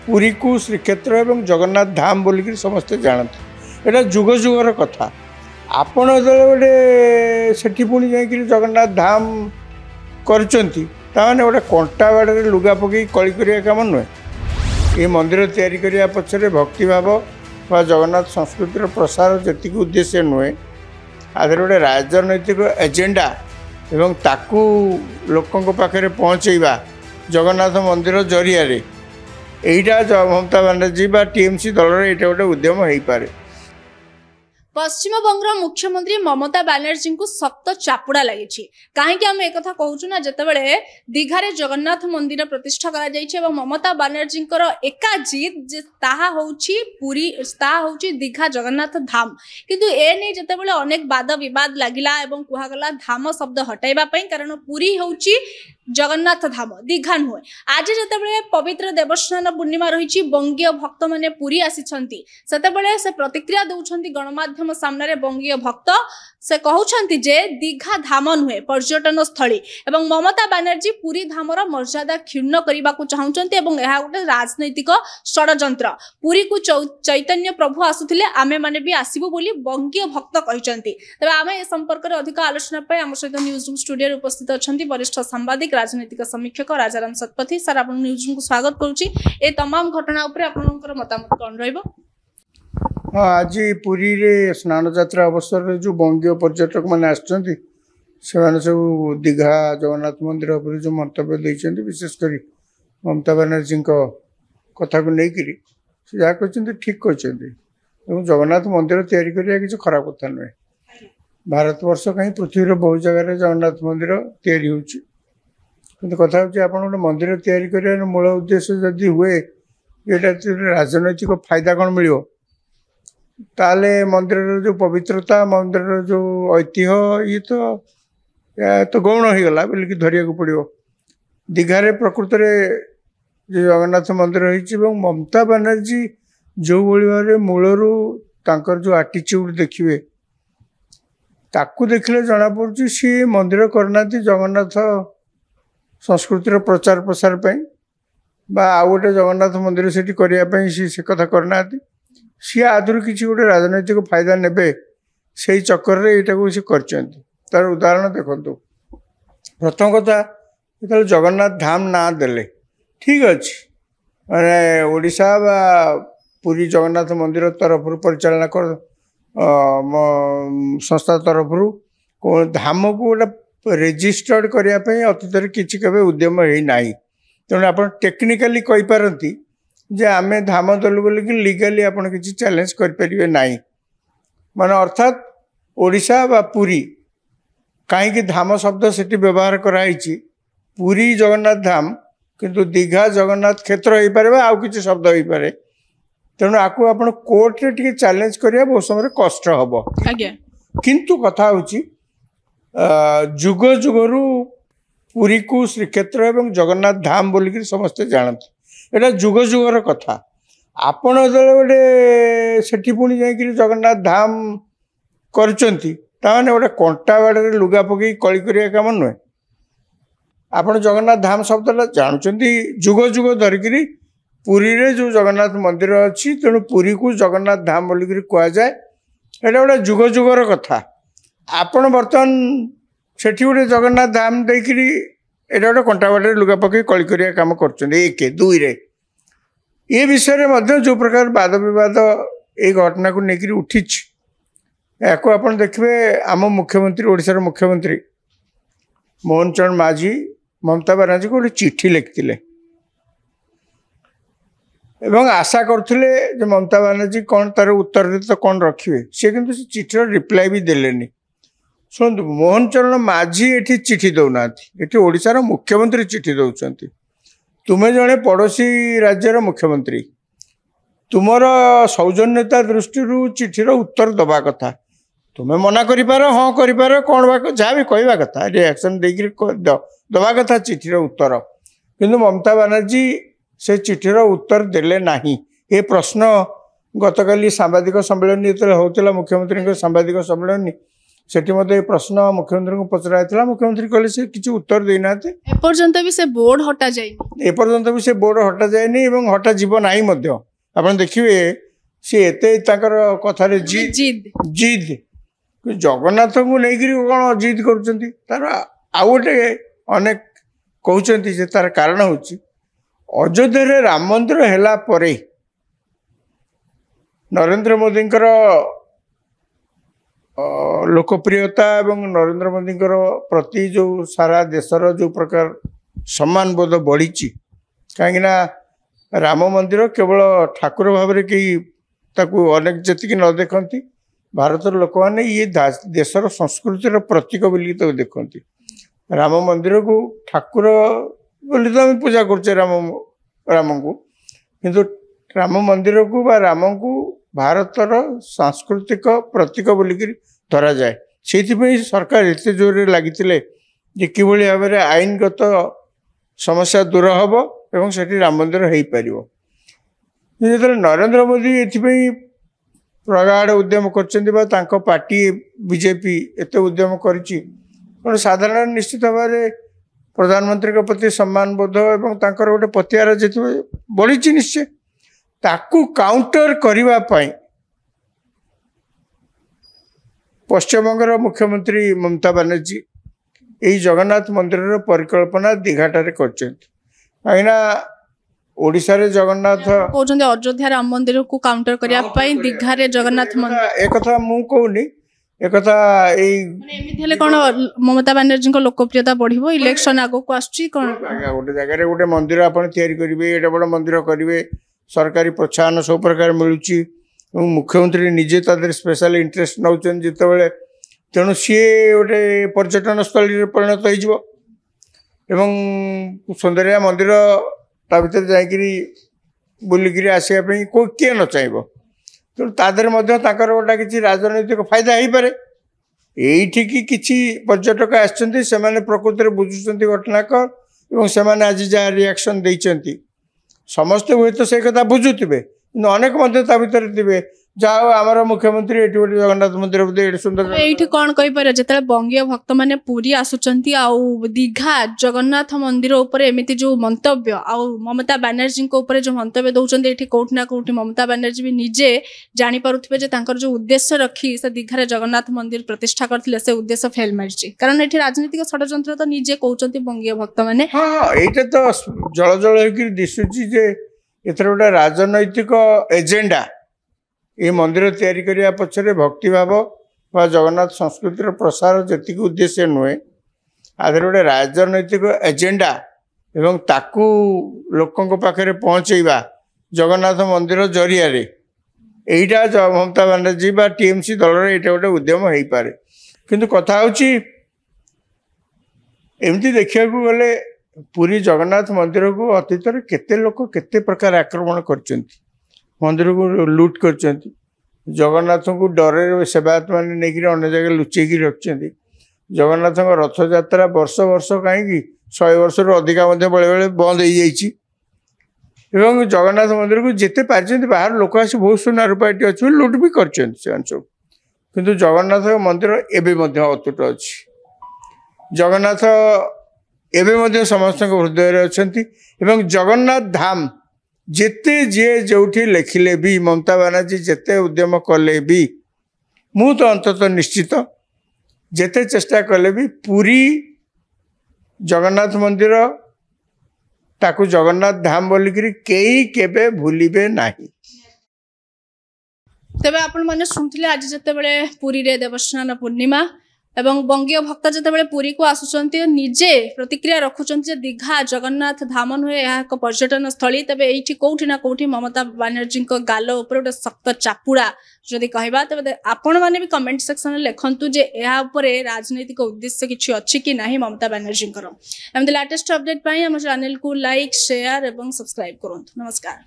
पुरी को श्रीक्षेत्र एवं जगन्नाथ धाम बोलिक समस्ते जानते एटा जुग जुगर कथा आपण गोटे सेठी पुणी जाइए जगन्नाथ धाम करचंती ताने गोटे कंटा बाड़े लुगा पकई कली करिया काम नुहे। ये मंदिर तैयारी करिया पछरे भक्तिभाव बा जगन्नाथ संस्कृतिर प्रसार जेतिक उद्देश्य नुहे आधर गोटे राजनैतिक एजेंडा एवं ताकू लोकों पाखे पहुँचेबा जगन्नाथ मंदिर जरिया यहीटा ममता बनर्जी बा टीएमसी दल यहाँ गोटे उद्यम हो पारे। पश्चिम बंगर मुख्यमंत्री ममता बनर्जी को सख्त चापुड़ा लगी कहीं आम एक कहूँ ना जितेबाला दीघारे जगन्नाथ मंदिर प्रतिष्ठा करा ममता बनर्जी एका जीत पुरी दीघा जगन्नाथ धाम किंतु ए नहीं जितेबाला अनेक वाद बद लगिला कहगला धाम शब्द हटाइवाई कारण पुरी हूँ जगन्नाथ धाम दीघा नुहे। आज जितेबाला पवित्र देवस्नान पूर्णिमा रही बंगीय भक्त मैंने पुरी आसी से प्रतिक्रिया दौरान गणमाध्यम सामने बंगीय भक्त से कहते जे दीघा धाम नुहे पर्यटन स्थली एवं ममता बनर्जी पुरी धामर मर्यादा क्षुण्ण करने को चाहते यह गोटे राजनैतिक षड्यंत्र पुरी को चैतन्य प्रभु आसुले आमे माने भी आसबू बोली बंगीय भक्त कहते। तेज आम ए संपर्क में अधिक आलोचना आम सहित न्यूज रूम स्टूडियो उपस्थित अच्छा वरिष्ठ सांबादिक राजनैतिक समीक्षक राजाराम शतपथी सर आप न्यूज रूम को स्वागत करुच्ची तमाम घटना उपर मतामत कौन रही। हाँ आज पुरी रे स्नान यात्रा अवसर में जो बंगीय पर्यटक मैंने आसुँच सब दीघा जगन्नाथ मंदिर पर जो मंतव्य देते विशेषकर ममता बनर्जी कथा को लेकर जहाँ कहते ठीक कहते जगन्नाथ मंदिर तैयारी करिया किसी खराब कथा नुहे। भारत वर्ष कहीं पृथ्वी बहुत जगह जगन्नाथ मंदिर तैयारी होची कथा हूँ आप गोटे मंदिर तैयारी कर मूल उद्देश्य जदि हुए ये राजनैतिक फायदा कौन मिल ताले मंदिर जो पवित्रता मंदिर जो ऐतिह्य ये तो गौण हो गला बोलिकी धरिया पड़ो। दीघारे प्रकृत जो जगन्नाथ मंदिर हो ममता बनर्जी जो भाव मूलरू तांकर जो आटीट्यूड देखिए ताकू देखले जना पड़ी सी मंदिर करना जगन्नाथ संस्कृतिर प्रचार प्रसार बा आउ गोटे जगन्नाथ मंदिर से करने से कथा करना सी आदि किसी गोटे राजनैतिक फायदा ने से चक्कर यहाँ सी कर उदाहरण देखो प्रथम कथा जो जगन्नाथ धाम ना देले ठीक अच्छे मैंने ओडिशा बा पुरी जगन्नाथ मंदिर तरफ परिचालना कर संस्था तरफ धाम को गोटे रेजिस्टर्ड करने अतीत किसी केवे उद्यम होना तेणु आप टेक्निकाली कहींपारती जे आमे धाम दलु बोलिकी लीगली आप किसी चैलेंज करें ना मान अर्थात ओडिशा बा पुरी कहीं धाम शब्द से व्यवहार कराई पुरी जगन्नाथ धाम किंतु दीघा जगन्नाथ क्षेत्र हो पारे आउ किसी शब्द हो पारे तेणु आपको आप कोर्ट रे टी चैलेंज करिया बहुत समय कष्ट हम किंतु कथा हूँ जुग जुगरू पुरी को श्रीक्षेत्र एवं जगन्नाथ धाम बोलिक समस्ते जानते एटा जुग जुगर कथा आपण गोटे सेठी पुणी जाइए जगन्नाथ धाम करचंती ताने गोटे कंटा बाड़े लुगा पकई कली करिया काम नुहे। आपण जगन्नाथ धाम शब्दटा जानते जुग जुग धरिकी पुरी रे जो जगन्नाथ मंदिर अच्छी तेणु पुरी को जगन्नाथ धाम बोलिक कहुए एटा गोटे जुग जुगर कथा आपण बर्तमान सेठी गोटे जगन्नाथ धाम देकरी एटा गोटे कंटा बाड़े लुगा पकई कली करिया काम कर एक दुई रे ये विषय में जो प्रकार वाद विवाद ये घटना को लेकर उठी या आप देखिए आम मुख्यमंत्री ओडिशार मुख्यमंत्री मोहन चरण माझी ममता बनर्जी को गोटे चिट्ठी लिखिले एवं आशा करथिले जे ममता बनर्जी कौन तार उत्तर तो कौन रखिए सी किंतु से चिठीर रिप्लाई भी देलेनी। शुणु मोहन चरण माझी ये चिठी दौना ये ओडिशार मुख्यमंत्री चिठी दौरान तुम्हें जड़े पड़ोशी राज्यर मुख्यमंत्री तुमर सौजन्यता दृष्टि चिठीर उत्तर दबा कथा तुम्हें मना कर हाँ कर कौन जहाँ भी कहवा कथा रिएक्शन देकर दबा कथा चिठीर उत्तर किंतु ममता बनर्जी से चिठीर उत्तर देले नहीं। ये प्रश्न गतकाली सांबादिक सम्मेलन जो होता मुख्यमंत्री सांबादिक सम्मेलन सेठी मते प्रश्न मुख्यमंत्री को पचरा मुख्यमंत्री कहले से किसी उत्तर देना एपर्यंत भी से बोर्ड हटा जाए एपर्यंत भी से बोर्ड हटा जाएनी एवं हटा जीव नाही मध्य आपण देखिए सी एते ताकर कथारे जिद जिद जगन्नाथ को लेकिन कौन जिद करुँच तार आउ गोटे अनेक कहते जे तार कारण हूँ अयोध्या राम मंदिर हैला परे नरेंद्र मोदी लोकप्रियता एवं नरेंद्र मोदी प्रति जो सारा देशर जो प्रकार सम्मान बोध बढ़ी कहीं राम मंदिर केवल ठाकुर भाव कहीं अनेक जी न देखती भारतर लोक मैंने ये देशर संस्कृतिर प्रतीक बोली तो देखती राम मंदिर को ठाकुर बोली तो आम पूजा करचे राम को किंतु राम मंदिर को बा राम को भारतर सांस्कृतिक प्रतीक बोलिक धरा जाए से सरकार एत जोर लगी कि भाव में आईनगत समस्या दूर हम एवं से राम मंदिर हो पार जो नरेंद्र मोदी ये प्रगाढ़ उद्यम कर पार्टी बीजेपी एत उद्यम कर साधारण निश्चित भाव में प्रधानमंत्री के प्रति सम्मान बोध एवं गोटे पतियार जी बढ़ी निश्चय ताकू काउंटर करने पश्चिमबंगर मुख्यमंत्री ममता बनर्जी यही जगन्नाथ मंदिर परिकल्पना दीघाटे कहीं ओडिशा रे जगन्नाथ कहते अयोध्या राम मंदिर को काउंटर करने दीघा रे जगन्नाथ मंदिर एक कथा मु कहूनी एक कथा एमिति कौन ममता बनर्जी को लोकप्रियता बढ़िबो इलेक्शन आगो को आछी कौन गोटे जगह गोटे मंदिर आपण तैयारी करिवे एटा बड़ मंदिर करिवे सरकारी प्रोत्साहन सब प्रकार मिलूची मुख्यमंत्री निजे तादर स्पेशल इंटरेस्ट नौचन जितेबाला तेणु सी गोटे पर्यटन स्थल परिणत हो सुंदरिया मंदिर ता भर जाकि बुलिक आसवाई किए न चाहब तेणु तादर गोटा किसी राजनैतिक फायदा हो पारे यही किसी पर्यटक आसने प्रकृति बुझुंट घटनाकर से आज जहाँ रिएक्शन देते समस्ते हुए तो से कथा बुझुवे अनेक भर थे जहाँ आमर मुख्यमंत्री ये गोटे जगन्नाथ मंदिर बोधे सुंदर ये कौन कहीपर जो बंगीय भक्त मैंने पूरी आसुंच दीघा जगन्नाथ मंदिर उपर एमती जो मंतव्य आ ममता बनर्जी जो मंतव्य दौरान ये कौटना कौटी ममता बनर्जी भी निजे जापे जो उद्देश्य रखी से दीघार जगन्नाथ मंदिर प्रतिष्ठा करते से उद्देश्य फेल मारी कारण ये राजनीतिक षड्यंत्र तो निजे कहते बंगीय भक्त मैंने हाँ यहाँ तो जल जल हो दिशुची जे एथर गोटे राजनैतिक एजेंडा ये मंदिर तैयारी करने पछरे भक्तिभाव व जगन्नाथ संस्कृतिर प्रसार जी उद्देश्य नुहे आधे गोटे राजनैतिक एजेंडा एवं ताकू लोकों पाखे पहुँचेवा जगन्नाथ मंदिर जरिया यहीटा ममता बनर्जी बा टीएमसी दल ये गोटे उद्यम हो पारे किंतु कथा होची एमती देखा गले पुरी जगन्नाथ मंदिर को अतीत केते लोक केते प्रकार आक्रमण कर मंदिर को लुट कर जगन्नाथ को डरे सेवायत मैंने नहीं अन्य जगह लुचेक रखिंट जगन्नाथ रथ यात्रा वर्ष वर्ष कहीं 100 वर्ष अधिका बेले बेले बंद हो जगन्नाथ मंदिर को जिते पार्टी बाहर लोक आस बहुत सुना रूपाटी अच्छे लुट भी कर सब किंतु जगन्नाथ मंदिर एवं अतुट अच्छी जगन्नाथ एवं समस्त हृदय अच्छा जगन्नाथ धाम जेते जे जो लिखिले भी ममता बनर्जी जेते उद्यम कले भी मु तो अंतत निश्चित जेते चेष्टा कले भी पूरी जगन्नाथ मंदिर ताकू जगन्नाथ धाम बोलिक कई केबे भूलिबे नाही। तेबे आपण माने सुनथिले आज जते बेले पुरी रे देवस्नान पूर्णिमा एवं बंगीय भक्त जिते पुरी को आसुंच निजे प्रतिक्रिया रखुंट दीघा जगन्नाथ धाम नुहे यह एक पर्यटन स्थली तेज ये कौटी ना कौटी ममता बनर्जी गाल उपर गोटे शक्त चापुड़ा जदि कहवा तेज आपण मैंने भी कमेंट सेक्शन में लिखु जे या राजनीतिक उद्देश्य किसी अच्छी कि ना ममता बनर्जी एमती लेटेस्ट अपडेट आम चैनल को लाइक शेयर और सब्सक्राइब करूँ। नमस्कार।